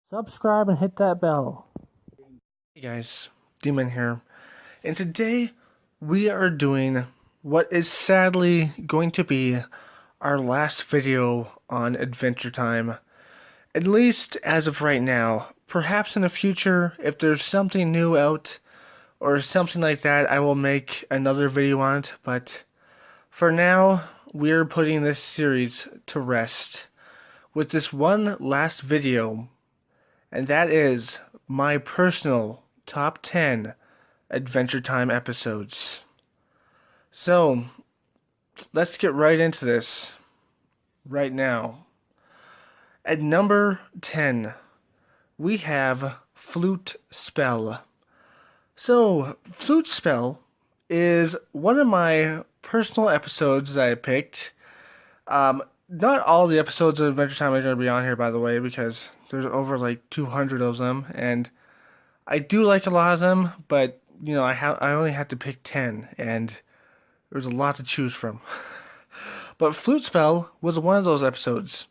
Subscribe and hit that bell. Hey guys, Demon here, and today we are doing what is sadly going to be our last video on Adventure Time, at least as of right now. Perhaps in the future, if there's something new out or something like that, I will make another video on it, but for now, we're putting this series to rest with this one last video, and that is my personal top 10 Adventure Time episodes. So, let's get right into this right now. At number 10, we have Flute Spell. So, Flute Spell is one of my personal episodes that I picked. Not all the episodes of Adventure Time are going to be on here, by the way, because there's over like 200 of them, and I do like a lot of them, but I only had to pick 10, and there's a lot to choose from. But Flute Spell was one of those episodes,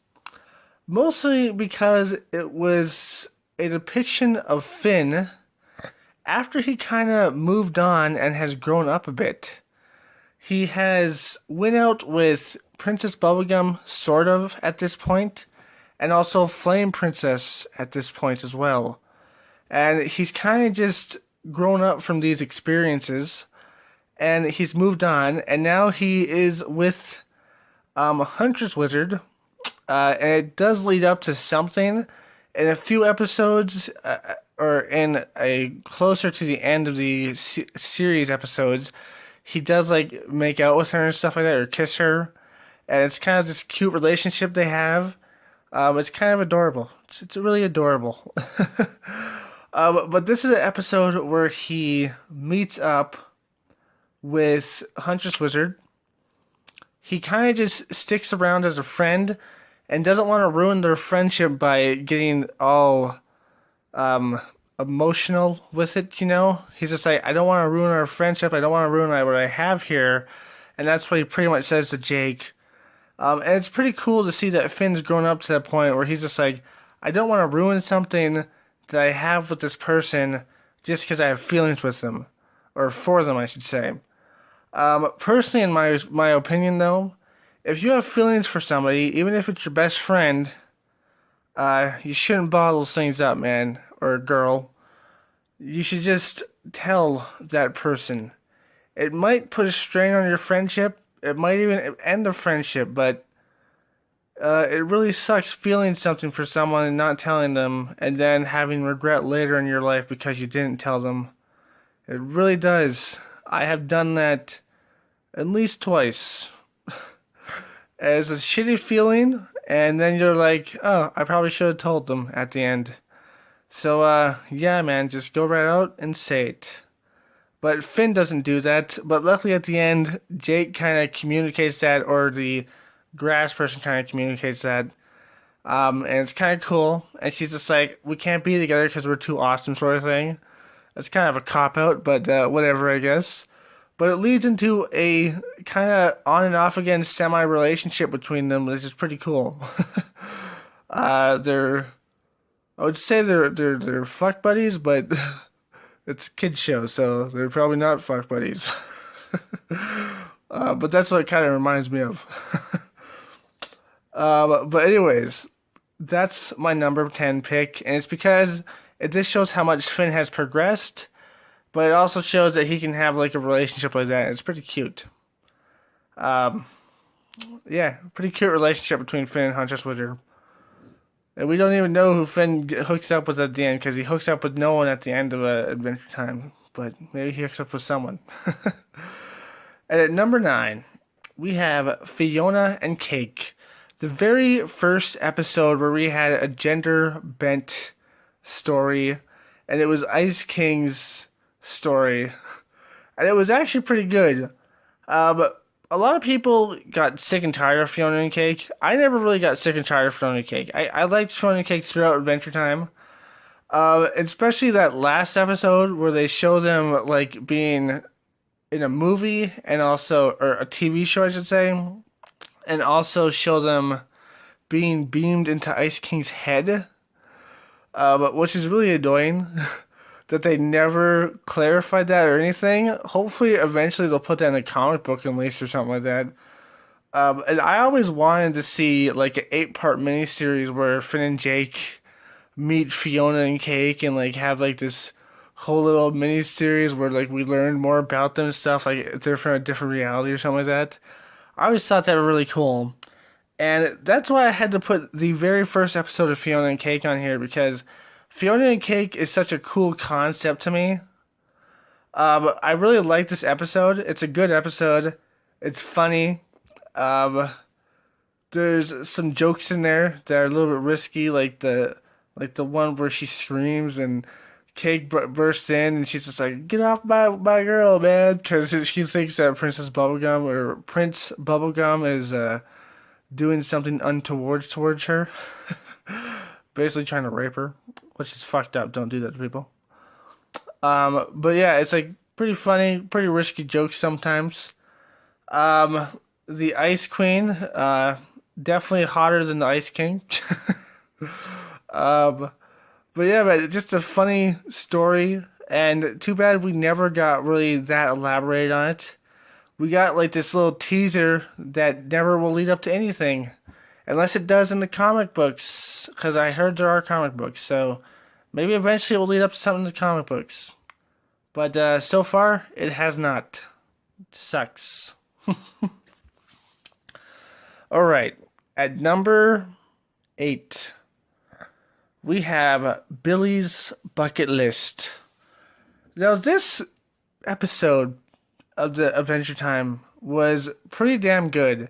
mostly because it was a depiction of Finn after he kind of moved on and has grown up a bit. He has went out with Princess Bubblegum, sort of, at this point, and also Flame Princess at this point as well. And he's kind of just grown up from these experiences, and he's moved on, and now he is with Huntress Wizard, and it does lead up to something in a few episodes, or in a closer to the end of the series episodes. He does like make out with her and stuff like that, or kiss her, and it's kind of this cute relationship they have. It's kind of adorable. It's really adorable. But this is an episode where he meets up with Huntress Wizard. He kind of just sticks around as a friend and doesn't want to ruin their friendship by getting all emotional with it, He's just like, I don't want to ruin our friendship. I don't want to ruin what I have here. And that's what he pretty much says to Jake. And it's pretty cool to see that Finn's grown up to that point where he's just like, I don't want to ruin something that I have with this person just because I have feelings with them. Or for them, I should say. Personally, in my opinion, though, if you have feelings for somebody, even if it's your best friend, you shouldn't bottle those things up, man, or girl. You should just tell that person. It might put a strain on your friendship. It might even end the friendship, but it really sucks feeling something for someone and not telling them, and then having regret later in your life because you didn't tell them. It really does. I have done that at least twice. It's a shitty feeling, and then you're like, oh, I probably should have told them at the end. So, yeah, man, just go right out and say it. But Finn doesn't do that, but luckily at the end, Jake kind of communicates that, or the grass person kind of communicates that. And it's kind of cool, and she's just like, we can't be together because we're too awesome, sort of thing. It's kind of a cop-out, but whatever, I guess. But it leads into a kind of on and off again semi-relationship between them, which is pretty cool. I would say they're fuck buddies, but it's a kid's show, so they're probably not fuck buddies. But that's what it kind of reminds me of. But anyways, that's my number 10 pick, and it's because this shows how much Finn has progressed, but it also shows that he can have like a relationship like that. It's pretty cute. Yeah, pretty cute relationship between Finn and Huntress Wizard. And we don't even know who Finn hooks up with at the end, because he hooks up with no one at the end of Adventure Time. But maybe he hooks up with someone. And at number 9, we have Fionna and Cake. The very first episode where we had a gender-bent story, and it was Ice King's story. And it was actually pretty good. But a lot of people got sick and tired of Fionna and Cake. I never really got sick and tired of Fionna and Cake. I liked Fionna and Cake throughout Adventure Time. Especially that last episode where they show them like being in a movie and also, or a TV show, I should say, and also show them being beamed into Ice King's head. but which is really annoying that they never clarified that or anything. Hopefully, eventually they'll put that in a comic book at least or something like that. And I always wanted to see like an 8-part miniseries where Finn and Jake meet Fionna and Cake and like have like this whole little mini series where like we learn more about them and stuff, like if they're from a different reality or something like that. I always thought that was really cool. And that's why I had to put the very first episode of Fionna and Cake on here, because Fionna and Cake is such a cool concept to me. I really like this episode. It's a good episode. It's funny. Um, there's some jokes in there that are a little bit risky, like the one where she screams and Cake bursts in and she's just like, "Get off my girl, man," because she thinks that Prince Bubblegum is doing something untoward towards her, basically trying to rape her, which is fucked up. Don't do that to people. But yeah, it's like pretty funny, pretty risky jokes sometimes. Um, the Ice Queen, definitely hotter than the Ice King. um, but yeah, but just a funny story, and too bad we never got really that elaborated on it. We got like this little teaser that never will lead up to anything, unless it does in the comic books, because I heard there are comic books, so maybe eventually it will lead up to something in the comic books. But so far, it has not. It sucks. Alright, at number 8, we have Billy's Bucket List. Now, this episode of the Adventure Time was pretty damn good.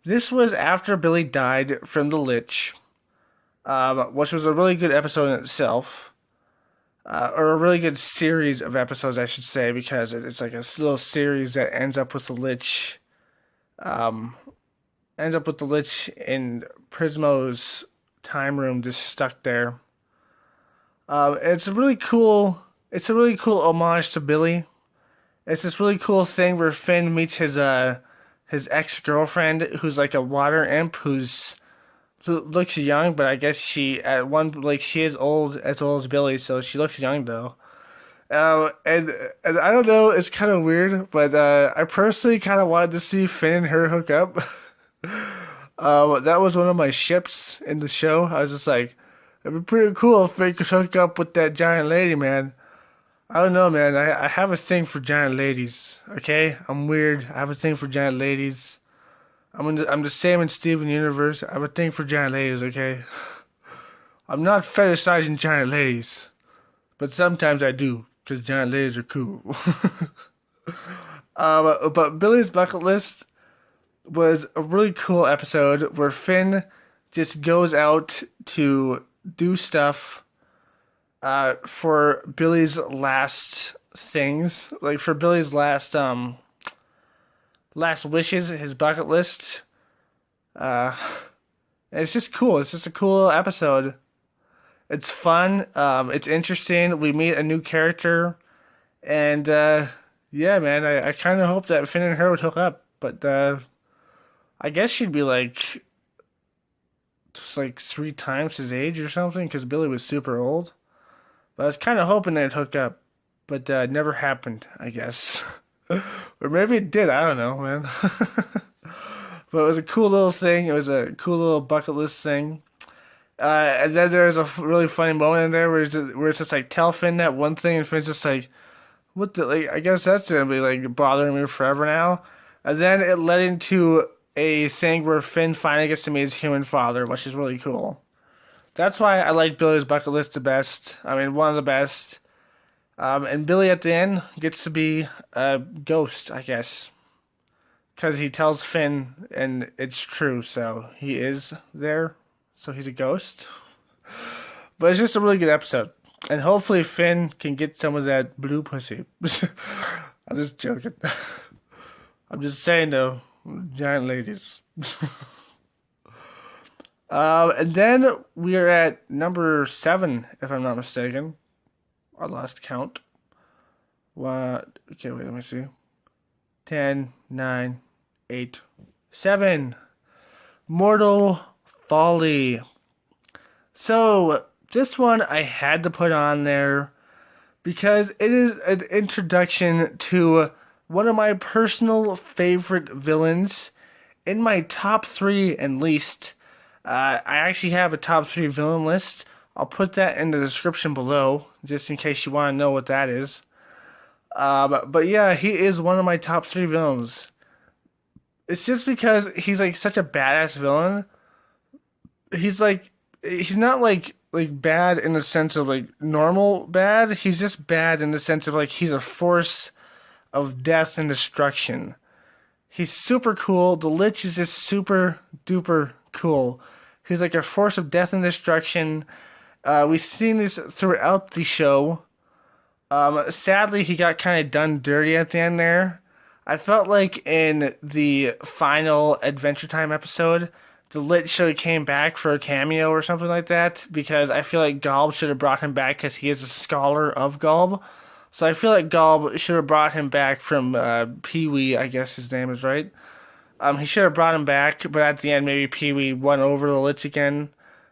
This was after Billy died from the Lich, which was a really good episode in itself. Or a really good series of episodes, I should say, because it's like a little series that ends up with the Lich. Ends up with the Lich in Prismo's time room, just stuck there. It's a really cool. It's a really cool homage to Billy. It's this really cool thing where Finn meets his ex-girlfriend, who's like a water imp, who looks young, but I guess she is old as Billy, so she looks young though. And I don't know, it's kind of weird, but I personally kind of wanted to see Finn and her hook up. That was one of my ships in the show. I was just like, it'd be pretty cool if Finn could hook up with that giant lady, man. I don't know, man. I have a thing for giant ladies. Okay, I'm weird. I have a thing for giant ladies. I'm the same in Steven Universe. I have a thing for giant ladies. Okay, I'm not fetishizing giant ladies, but sometimes I do because giant ladies are cool. But Billy's Bucket List was a really cool episode where Finn just goes out to do stuff for Billy's last things, like for Billy's last wishes, his bucket list. Uh, it's just cool. It's just a cool episode. It's fun. It's interesting. We meet a new character, and yeah, man, I kind of hope that Finn and her would hook up, but I guess she'd be like just like 3 times his age or something, because Billy was super old. But I was kind of hoping they'd hook up, but never happened, I guess. Or maybe it did, I don't know, man. But it was a cool little thing. It was a cool little bucket list thing. And then there's a really funny moment in there where it's just like, tell Finn that one thing, and Finn's just like, what the, like, I guess that's gonna be like bothering me forever now. And then it led into a thing where Finn finally gets to meet his human father, which is really cool. That's why I like Billy's Bucket List the best. I mean, one of the best. And Billy at the end gets to be a ghost, I guess. Because he tells Finn, and it's true, so he is there. So he's a ghost. But it's just a really good episode. And hopefully Finn can get some of that blue pussy. I'm just joking. I'm just saying, though, giant ladies. And then we are at number 7, if I'm not mistaken. I lost count. What? Okay, wait, let me see. 10, 9, 8, 7. Mortal Folly. So, this one I had to put on there because it is an introduction to one of my personal favorite villains in my top three at least. I actually have a top three villain list. I'll put that in the description below, just in case you want to know what that is. But yeah, he is one of my top three villains. It's just because he's like such a badass villain. He's not like bad in the sense of like normal bad. He's just bad in the sense of like he's a force of death and destruction. He's super cool. The Lich is just super duper cool. He's like a force of death and destruction. We've seen this throughout the show. Sadly, he got kind of done dirty at the end there. I felt like in the final Adventure Time episode, the Lich should have came back for a cameo or something like that, because I feel like Golb should have brought him back because he is a scholar of Golb. So I feel like Golb should have brought him back from Pee-wee, I guess his name is, right? He should have brought him back, but at the end maybe Pee-wee won over the Lich again.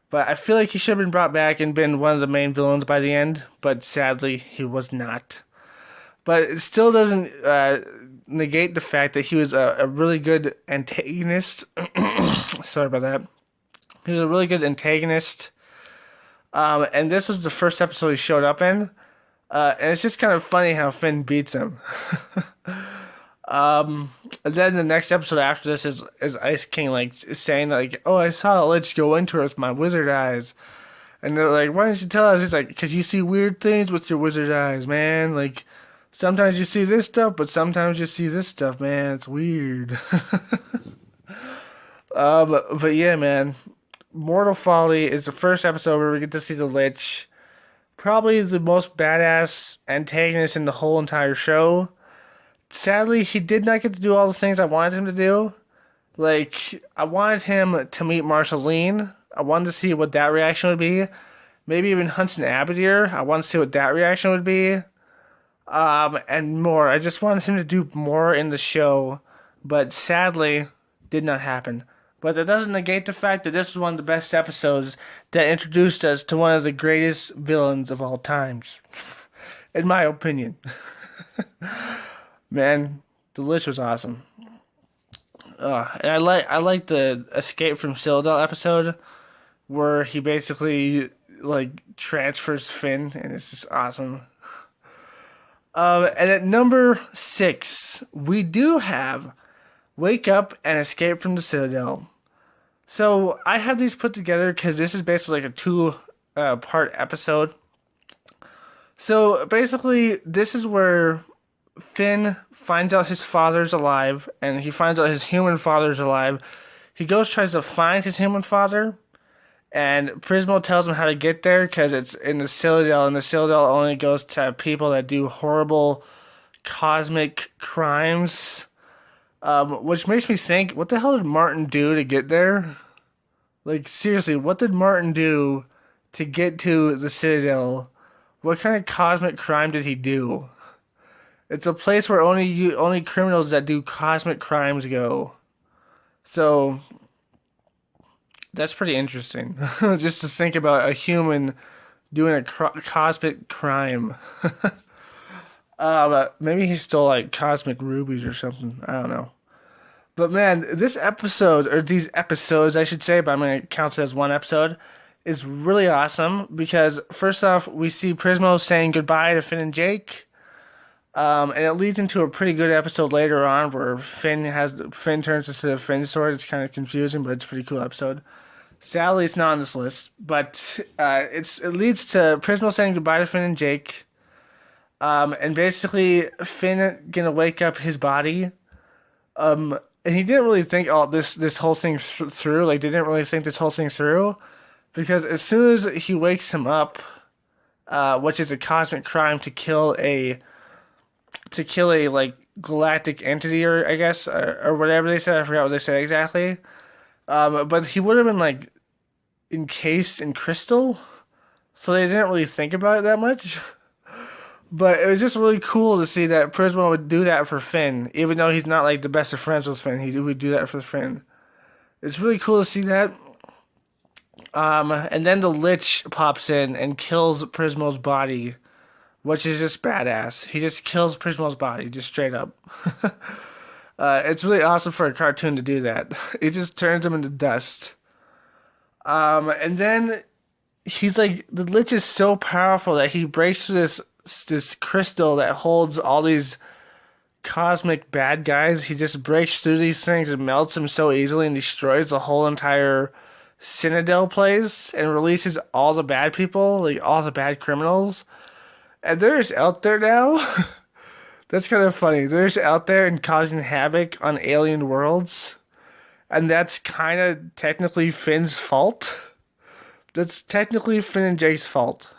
But I feel like he should have been brought back and been one of the main villains by the end, but sadly he was not. But it still doesn't negate the fact that he was a really good antagonist. Sorry about that. He was a really good antagonist. And this was the first episode he showed up in. And it's just kind of funny how Finn beats him. And then the next episode after this is Ice King like saying like, "Oh, I saw the Lich go into her with my wizard eyes," and they're like, "Why didn't you tell us?" It's like, "'Cause you see weird things with your wizard eyes, man. Like sometimes you see this stuff, but sometimes you see this stuff, man. It's weird." But yeah, man, Mortal Folly is the first episode where we get to see the Lich, probably the most badass antagonist in the whole entire show. Sadly, he did not get to do all the things I wanted him to do. Like, I wanted him to meet Marceline. I wanted to see what that reaction would be. Maybe even Hunson Abadir. I wanted to see what that reaction would be. And more. I just wanted him to do more in the show. But sadly, did not happen. But that doesn't negate the fact that this is one of the best episodes that introduced us to one of the greatest villains of all times. In my opinion. Man, the Lich was awesome. And I like the Escape from Citadel episode where he basically like transfers Finn, and it's just awesome. And at number 6, we do have Wake Up and Escape from the Citadel. So I have these put together because this is basically like a 2-part episode. So basically, this is where Finn finds out his father's alive, and he finds out his human father's alive. He goes, tries to find his human father, and Prismo tells him how to get there because it's in the Citadel, and the Citadel only goes to people that do horrible cosmic crimes. Which makes me think, what the hell did Martin do to get there? Like, seriously, what did Martin do to get to the Citadel? What kind of cosmic crime did he do? It's a place where only criminals that do cosmic crimes go. So that's pretty interesting. Just to think about a human doing a cosmic crime. Maybe he stole like cosmic rubies or something. I don't know. But man, this episode, or these episodes, I should say, but I'm going to count it as one episode, is really awesome because first off, we see Prismo saying goodbye to Finn and Jake. And it leads into a pretty good episode later on where Finn turns into the Finn sword. It's kind of confusing, but it's a pretty cool episode. Sadly, it's not on this list, but it leads to Prismo saying goodbye to Finn and Jake. And basically Finn gonna wake up his body. And he didn't really think this whole thing through. Like, they didn't really think this whole thing through, because as soon as he wakes him up, which is a cosmic crime to kill a like galactic entity, or I guess, or whatever they said. I forgot what they said exactly. But he would have been like encased in crystal, so they didn't really think about it that much. But it was just really cool to see that Prismo would do that for Finn, even though he's not like the best of friends with Finn. He would do that for Finn. It's really cool to see that. And then the Lich pops in and kills Prismo's body, which is just badass. He just kills Prismo's body, just straight up. It's really awesome for a cartoon to do that. It just turns him into dust. And then he's like, the Lich is so powerful that he breaks through this crystal that holds all these cosmic bad guys. He just breaks through these things and melts them so easily and destroys the whole entire Citadel place and releases all the bad people, like all the bad criminals. And they're just out there now. That's kind of funny. They're just out there and causing havoc on alien worlds. And that's kind of technically Finn's fault. That's technically Finn and Jake's fault.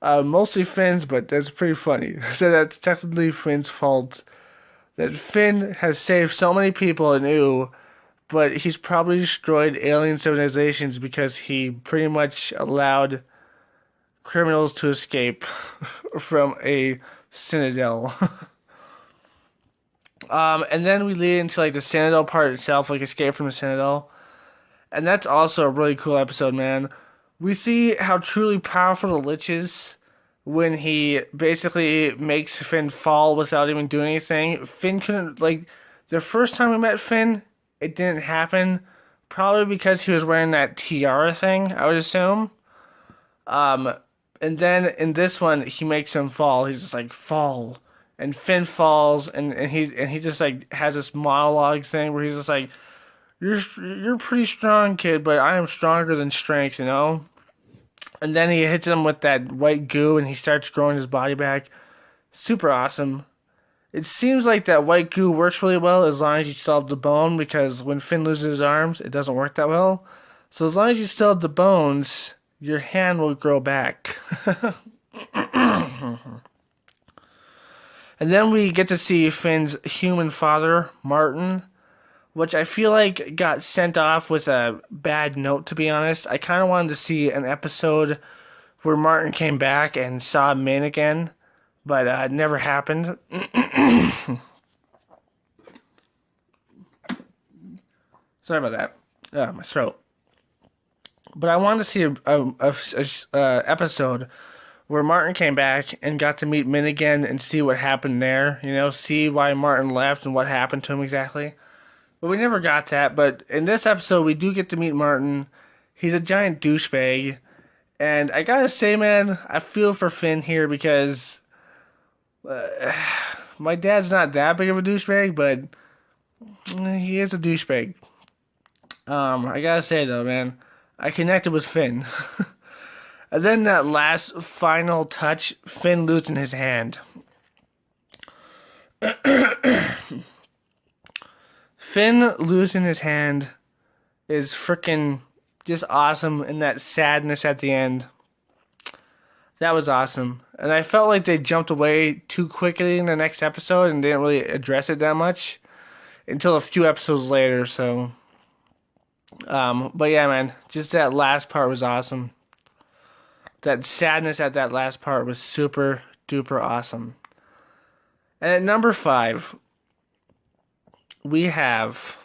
Mostly Finn's, but that's pretty funny. So that's technically Finn's fault. That Finn has saved so many people anew, but he's probably destroyed alien civilizations because he pretty much allowed criminals to escape from a citadel. And then we lead into like the Citadel part itself, like escape from the Citadel. And that's also a really cool episode, man. We see how truly powerful the Lich is when he basically makes Finn fall without even doing anything. Finn couldn't, like, the first time we met Finn, it didn't happen. Probably because he was wearing that tiara thing, I would assume. And then in this one, he makes him fall. He's just like, fall. And Finn falls, and he just like has this monologue thing where he's just like, You're pretty strong, kid, but I am stronger than strength, you know? And then he hits him with that white goo, and he starts growing his body back. Super awesome. It seems like that white goo works really well as long as you still have the bone, because when Finn loses his arms, it doesn't work that well. So as long as you still have the bones, your hand will grow back. And then we get to see Finn's human father, Martin, which I feel like got sent off with a bad note, to be honest. I kind of wanted to see an episode where Martin came back and saw Min again, but it never happened. Sorry about that. My throat. But I wanted to see a episode where Martin came back and got to meet Min again and see what happened there. You know, see why Martin left and what happened to him exactly. But we never got that. But in this episode, we do get to meet Martin. He's a giant douchebag. And I gotta say, man, I feel for Finn here because my dad's not that big of a douchebag, but he is a douchebag. I gotta say, though, man, I connected with Finn. And then that last final touch, Finn losing his hand. Finn losing his hand is freaking just awesome, and that sadness at the end. That was awesome. And I felt like they jumped away too quickly in the next episode and didn't really address it that much until a few episodes later, so. But yeah, man, just that last part was awesome. That sadness at that last part was super duper awesome. And at number 5, we have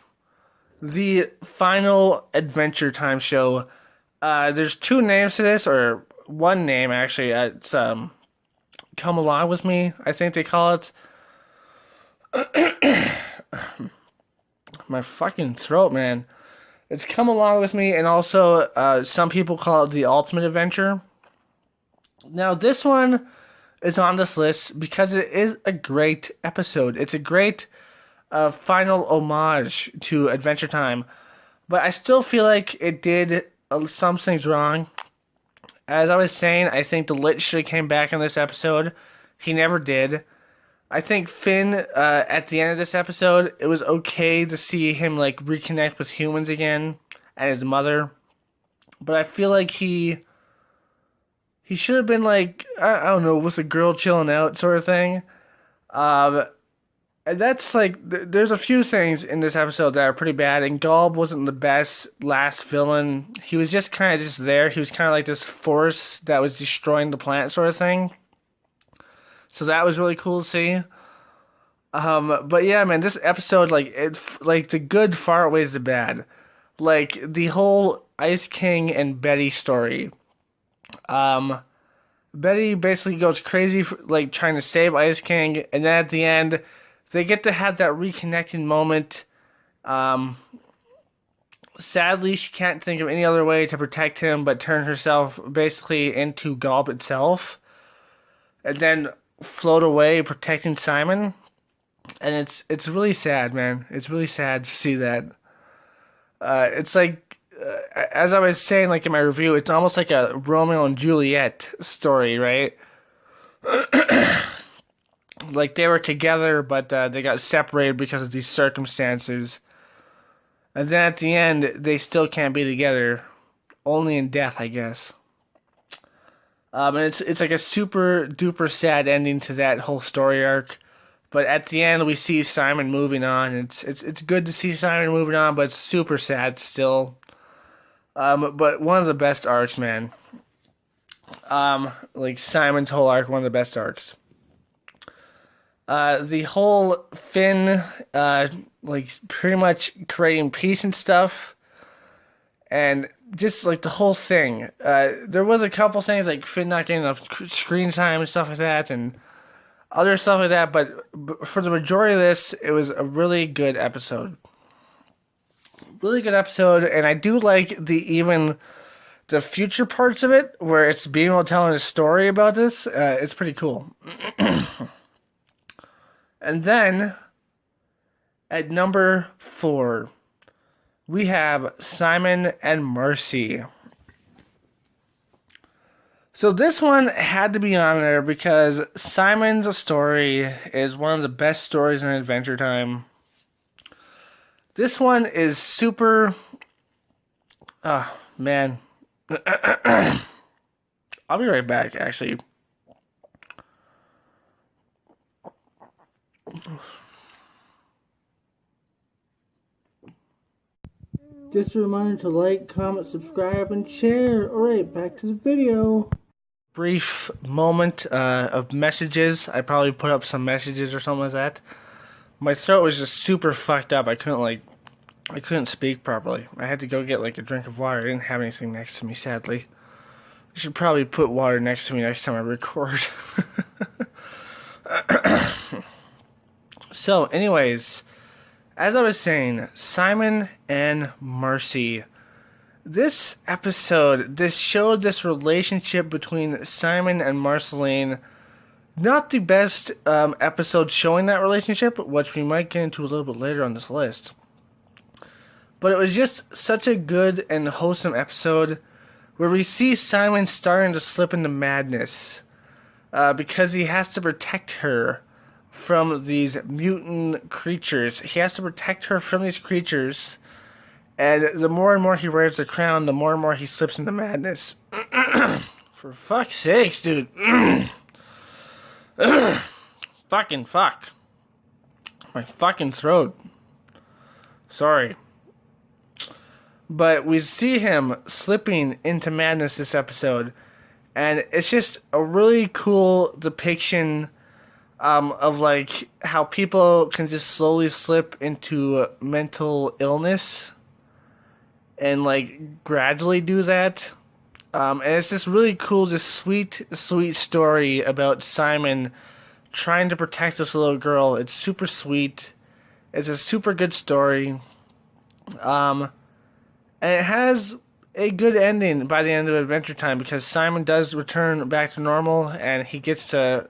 the final Adventure Time show. There's 2 names to this, or 1 name actually. It's Come Along With Me, I think they call it. My fucking throat, man. It's Come Along With Me, and also some people call it The Ultimate Adventure. Now, this one is on this list because it is a great episode. It's a great final homage to Adventure Time. But I still feel like it did some things wrong. As I was saying, I think the Lich should have came back in this episode. He never did. I think Finn, at the end of this episode, it was okay to see him like reconnect with humans again and his mother. But I feel like he should have been like, I don't know, with a girl chilling out sort of thing. And that's like, there's a few things in this episode that are pretty bad. And Golb wasn't the best last villain. He was just kind of just there. He was kind of like this force that was destroying the planet sort of thing. So that was really cool to see. But yeah, man, this episode, like the good far outweighs the bad. Like, the whole Ice King and Betty story. Betty basically goes crazy for, like, trying to save Ice King, and then at the end, they get to have that reconnecting moment. Sadly, she can't think of any other way to protect him but turn herself basically into Gulp itself, and then float away protecting Simon. And it's really sad, man. It's really sad to see that. It's like, as I was saying, like in my review, it's almost like a Romeo and Juliet story, right? Like they were together, but they got separated because of these circumstances. And then at the end, they still can't be together, only in death, I guess. And it's like a super duper sad ending to that whole story arc. But at the end, we see Simon moving on. It's good to see Simon moving on, but it's super sad still. But one of the best arcs, man. Like Simon's whole arc, one of the best arcs. The whole Finn, like pretty much creating peace and stuff, and just like the whole thing. There was a couple things like Finn not getting enough screen time and stuff like that, and other stuff like that, but for the majority of this, it was a really good episode. Really good episode, and I do like the future parts of it, where it's being able to tell a story about this. It's pretty cool. And then, at number 4, we have Simon and Marcy. So this one had to be on there because Simon's story is one of the best stories in Adventure Time. This one is super... Oh, man. I'll be right back, actually. Just a reminder to like, comment, subscribe, and share. Alright, back to the video. Brief moment of messages. I probably put up some messages or something like that. My throat was just super fucked up. I couldn't speak properly. I had to go get like a drink of water. I didn't have anything next to me, sadly. I should probably put water next to me next time I record. So, anyways, as I was saying, Simon and Marcy. This episode, this showed this relationship between Simon and Marceline. Not the best episode showing that relationship, which we might get into a little bit later on this list. But it was just such a good and wholesome episode where we see Simon starting to slip into madness because he has to protect her from these mutant creatures. He has to protect her from these creatures. And the more and more he wears the crown, the more and more he slips into madness. For fuck's sakes, dude. Fucking fuck. My fucking throat. Sorry. But we see him slipping into madness this episode. And it's just a really cool depiction of like how people can just slowly slip into mental illness. And like gradually do that. And it's this really cool, this sweet story about Simon trying to protect this little girl. It's super sweet. It's a super good story. And it has a good ending by the end of Adventure Time because Simon does return back to normal and he gets to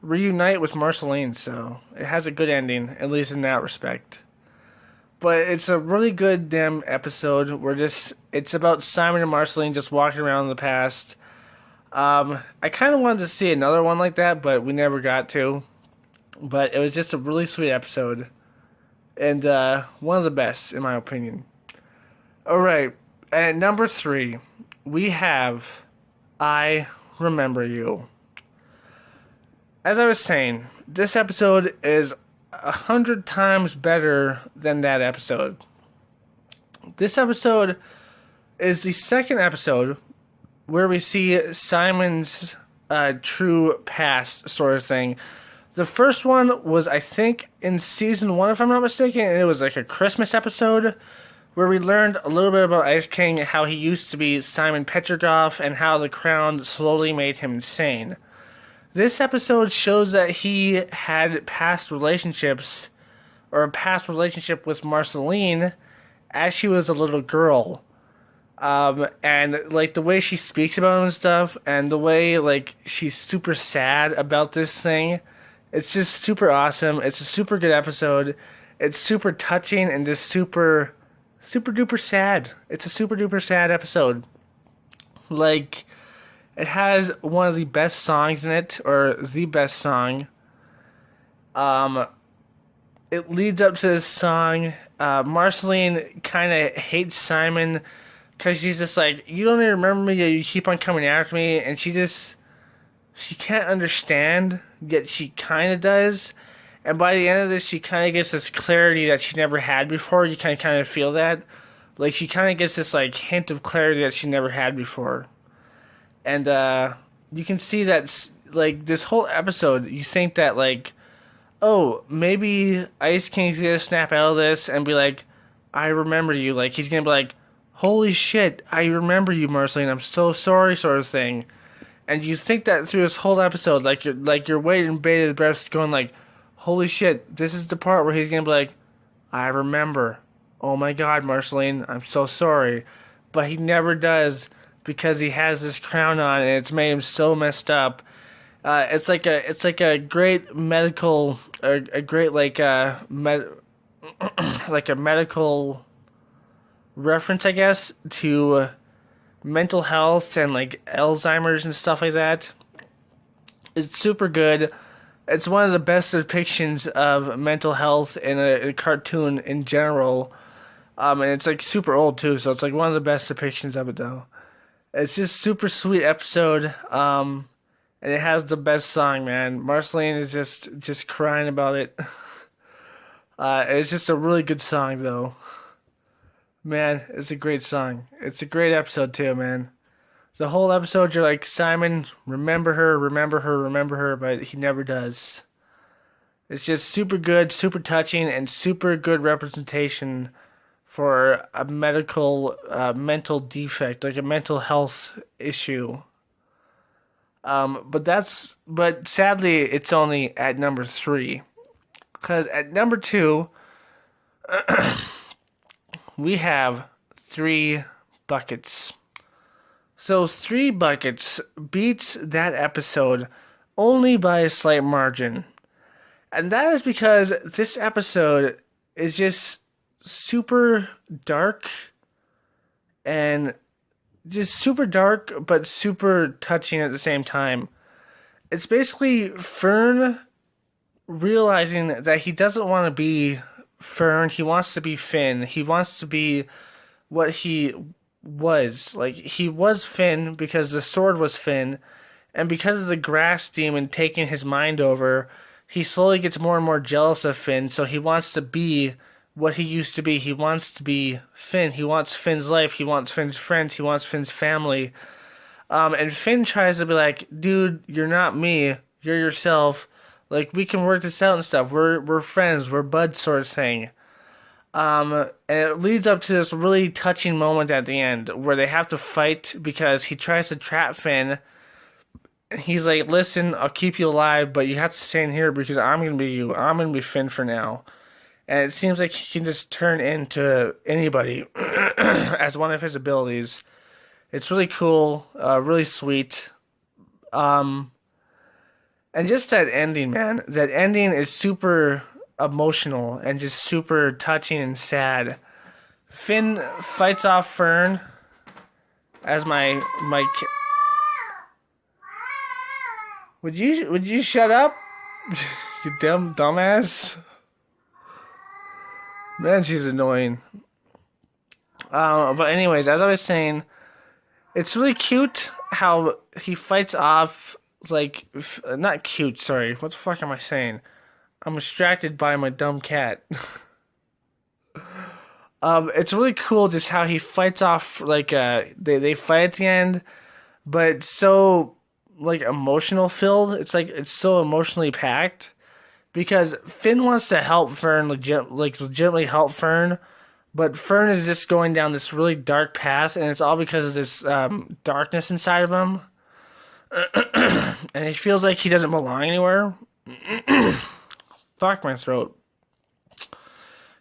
reunite with Marceline. So it has a good ending, at least in that respect. But it's a really good damn episode where it's about Simon and Marceline just walking around in the past. I kind of wanted to see another one like that, but we never got to. But it was just a really sweet episode. And one of the best, in my opinion. Alright, at number 3, we have I Remember You. As I was saying, this episode is 100 times better than that episode. This episode is the second episode where we see Simon's true past sort of thing. The first one was, I think, in season 1, if I'm not mistaken, and it was like a Christmas episode where we learned a little bit about Ice King, how he used to be Simon Petroglyph, and how the crown slowly made him insane. This episode shows that he had past relationships, or a past relationship with Marceline as she was a little girl. And like the way she speaks about him and stuff, and the way like she's super sad about this thing, it's just super awesome. It's a super good episode. It's super touching and just super duper sad. It's a super duper sad episode. Like, it has one of the best songs in it, or the best song. It leads up to this song. Marceline kind of hates Simon because she's just like, you don't even remember me, you keep on coming after me, and she can't understand, yet she kind of does. And by the end of this, she kind of gets this clarity that she never had before. You kind of feel that. Like, she kind of gets this, like, hint of clarity that she never had before. And, you can see that, like, this whole episode, you think that, like, oh, maybe Ice King's gonna snap out of this and be like, I remember you. Like, he's gonna be like, holy shit, I remember you, Marceline, I'm so sorry, sort of thing. And you think that through this whole episode, you're waiting bated breath, going like, holy shit, this is the part where he's gonna be like, I remember. Oh my god, Marceline, I'm so sorry. But he never does, because he has this crown on and it's made him so messed up. It's like a great medical, a great like a medical reference, I guess, to mental health and like Alzheimer's and stuff like that. It's super good. It's one of the best depictions of mental health in a cartoon in general. And it's like super old too, so it's like one of the best depictions of it though. It's just super sweet episode. And it has the best song, man. Marceline is just crying about it. It's just a really good song though. Man, it's a great song. It's a great episode too, man. The whole episode, you're like, Simon, remember her, remember her, remember her, but he never does. It's just super good, super touching, and super good representation for a mental defect, like a mental health issue. But sadly, it's only at number 3. Because at number 2, we have 3 buckets. So 3 buckets beats that episode only by a slight margin. And that is because this episode is just super dark and just super dark but super touching at the same time. It's basically Fern realizing that he doesn't want to be Fern, he wants to be Finn. He wants to be what he was. Like, he was Finn because the sword was Finn, and because of the grass demon taking his mind over, he slowly gets more and more jealous of Finn, so he wants to be what he used to be. He wants to be Finn. He wants Finn's life. He wants Finn's friends. He wants Finn's family. And Finn tries to be like, dude, you're not me. You're yourself. Like, we can work this out and stuff. We're friends. We're buds, sort of thing. And it leads up to this really touching moment at the end where they have to fight because he tries to trap Finn. And he's like, listen, I'll keep you alive, but you have to stay in here because I'm going to be you. I'm going to be Finn for now. And it seems like he can just turn into anybody as one of his abilities. It's really cool, really sweet. And just that ending, man. That ending is super emotional and just super touching and sad. Finn fights off Fern as my Would you shut up? You dumbass. Man, she's annoying. But anyways, as I was saying, it's really cute how he fights off, like, not cute, sorry. What the fuck am I saying? I'm distracted by my dumb cat. It's really cool just how he fights off, like, they fight at the end, but it's so, like, emotional filled. It's like, it's so emotionally packed. Because Finn wants to help Fern, legitimately help Fern, But Fern is just going down this really dark path, and it's all because of this darkness inside of him. And he feels like he doesn't belong anywhere. Fuck my throat.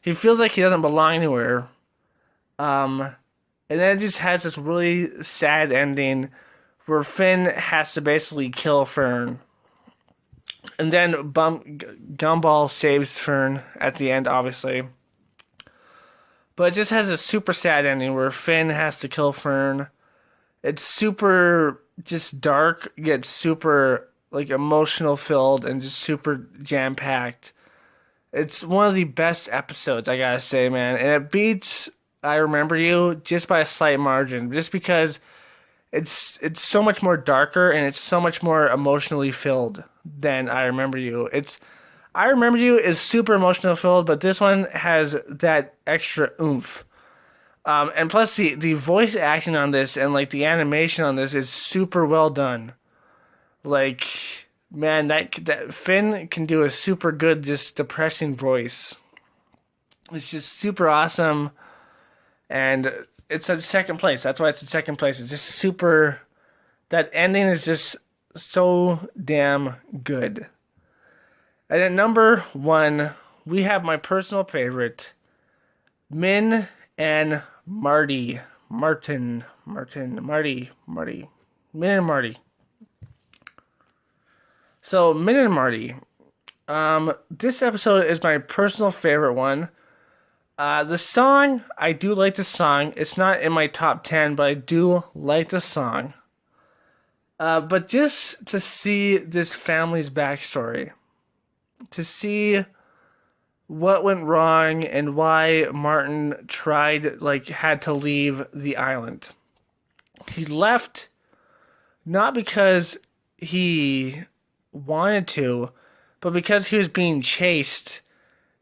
He feels like he doesn't belong anywhere. And then it just has this really sad ending where Finn has to basically kill Fern. And then Gumball saves Fern at the end, obviously. But it just has a super sad ending where Finn has to kill Fern. It's super just dark, yet super like emotional filled and just super jam packed. It's one of the best episodes, I gotta say, man. And it beats I Remember You just by a slight margin. Just because it's so much more darker and it's so much more emotionally filled than I Remember You. I Remember You is super emotional filled, but this one has that extra oomph. And plus the voice acting on this and like the animation on this is super well done. Like, man, that Finn can do a super good, just depressing voice. It's just super awesome, and it's at second place. That's why it's at second place. It's just super. That ending is just so damn good. And at number 1, we have my personal favorite, Min and Marty. Min and Marty. So, Min and Marty. This episode is my personal favorite one. The song, I do like the song. It's not in my top 10, but I do like the song. But just to see this family's backstory, to see what went wrong and why Martin had to leave the island. He left not because he wanted to, but because he was being chased,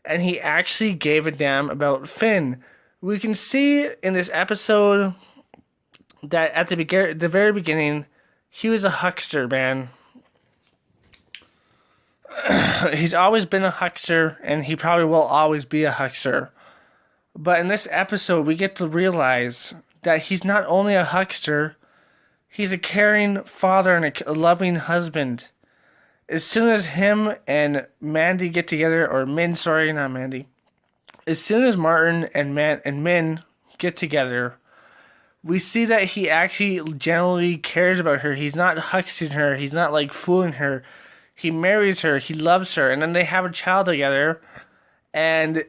and he actually gave a damn about Finn. We can see in this episode that at the very beginning, he was a huckster, man. He's always been a huckster, and he probably will always be a huckster. But in this episode, we get to realize that he's not only a huckster, he's a caring father and a loving husband. As soon as him and Mandy get together, or Min, sorry, not Mandy. As soon as Martin and Min get together, we see that he actually genuinely cares about her. He's not huxing her. He's not like fooling her. He marries her. He loves her. And then they have a child together. And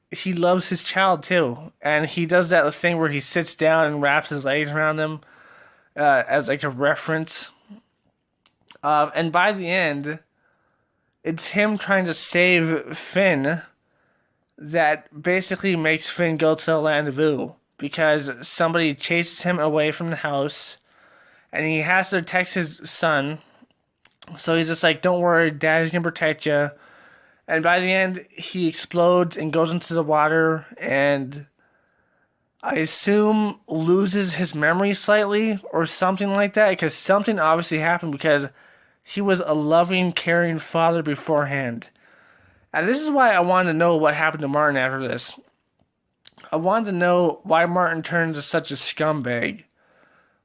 he loves his child too. And he does that thing where he sits down and wraps his legs around them as like a reference. And by the end, it's him trying to save Finn that basically makes Finn go to the land of Ooh. Because somebody chases him away from the house. And he has to text his son. So he's just like, don't worry, Dad's gonna protect you. And by the end, he explodes and goes into the water. And I assume loses his memory slightly or something like that. Because something obviously happened because he was a loving, caring father beforehand. And this is why I wanted to know what happened to Martin after this. I wanted to know why Martin turned into such a scumbag.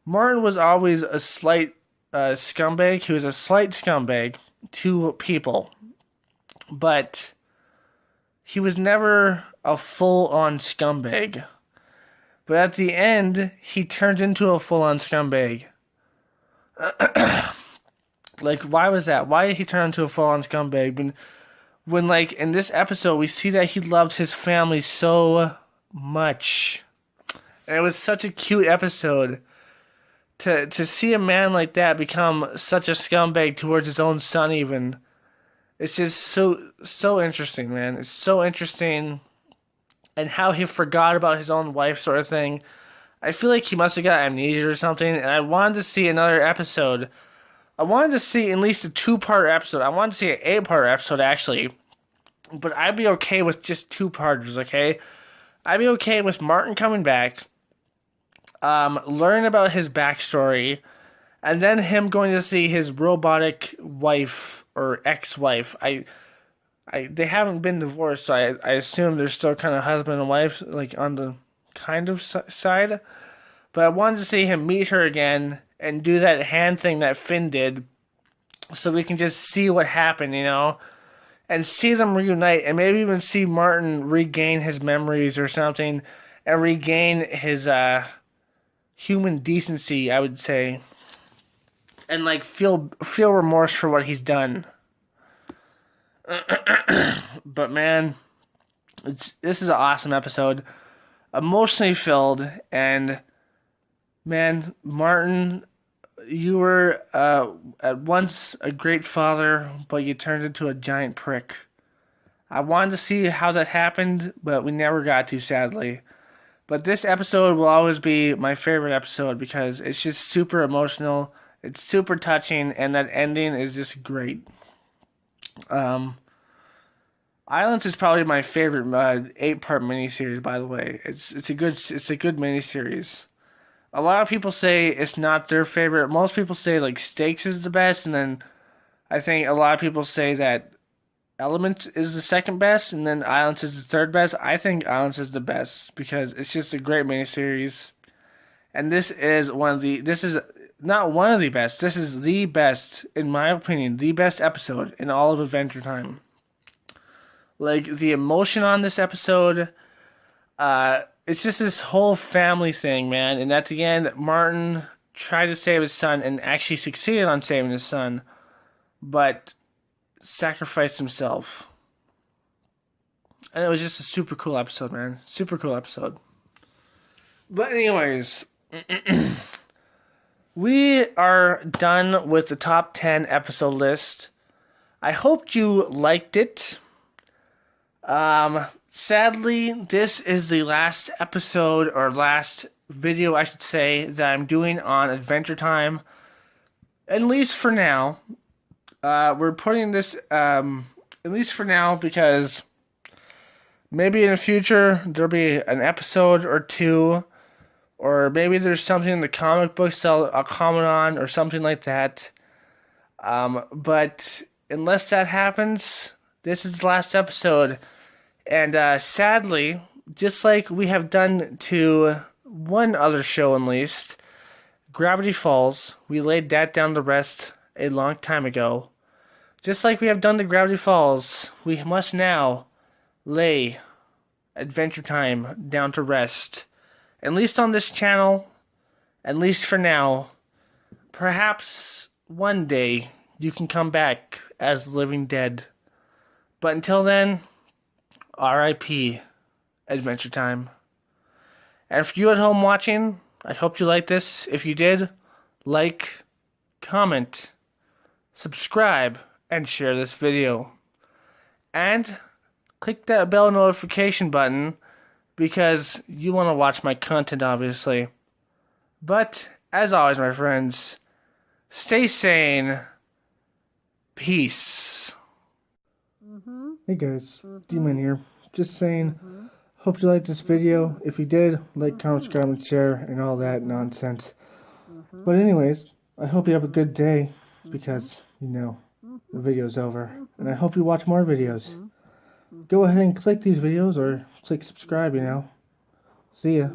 Martin was always a slight scumbag. He was a slight scumbag to people. But he was never a full-on scumbag. But at the end, he turned into a full-on scumbag. Like, why was that? Why did he turn into a full-on scumbag? When, like, in this episode, we see that he loved his family so much. And it was such a cute episode. To see a man like that become such a scumbag towards his own son even. It's just so interesting, man. It's so interesting. And how he forgot about his own wife sort of thing. I feel like he must have got amnesia or something. And I wanted to see another episode. I wanted to see at least a 2-part episode. I wanted to see an 8-part episode, actually. But I'd be okay with just 2-parters, okay? I'd be okay with Martin coming back, learn about his backstory, and then him going to see his robotic wife, or ex-wife. I they haven't been divorced, so I assume they're still kind of husband and wife, like on the kind of side. But I wanted to see him meet her again and do that hand thing that Finn did, so we can just see what happened, and see them reunite, and maybe even see Martin regain his memories or something, and regain his human decency, I would say, and like feel remorse for what he's done. But man, this is an awesome episode, emotionally filled, and man, Martin, you were at once a great father, but you turned into a giant prick. I wanted to see how that happened, but we never got to, sadly. But this episode will always be my favorite episode because it's just super emotional, it's super touching, and that ending is just great. Islands is probably my favorite 8-part miniseries, by the way. It's a good miniseries. A lot of people say it's not their favorite. Most people say like Stakes is the best, and then I think a lot of people say that Element is the second best, and then Islands is the third best. I think Islands is the best because it's just a great miniseries. And this is not one of the best. This is the best, in my opinion, the best episode in all of Adventure Time. Like, the emotion on this episode, it's just this whole family thing, man. And at the end, Martin tried to save his son and actually succeeded on saving his son, but sacrificed himself. And it was just a super cool episode, man. Super cool episode. But anyways, we are done with the top 10 episode list. I hoped you liked it. Sadly, this is the last episode, or last video, I should say, that I'm doing on Adventure Time. At least for now. We're putting this, at least for now, because maybe in the future there'll be an episode or two, or maybe there's something in the comic books that I'll comment on, or something like that. But unless that happens, this is the last episode. And sadly, just like we have done to one other show at least, Gravity Falls, we laid that down to rest a long time ago. Just like we have done to Gravity Falls, we must now lay Adventure Time down to rest. At least on this channel, at least for now. Perhaps one day you can come back as the living dead. But until then, R.I.P. Adventure Time. And for you at home watching, I hope you liked this. If you did, like, comment, subscribe, and share this video. And click that bell notification button because you want to watch my content, obviously. But, as always, my friends, stay sane. Peace. Hey guys, D-Man here. Just saying, hope you liked this video. If you did, like, comment, subscribe, and share, and all that nonsense. But anyways, I hope you have a good day, because, the video's over. And I hope you watch more videos. Go ahead and click these videos, or click subscribe, See ya.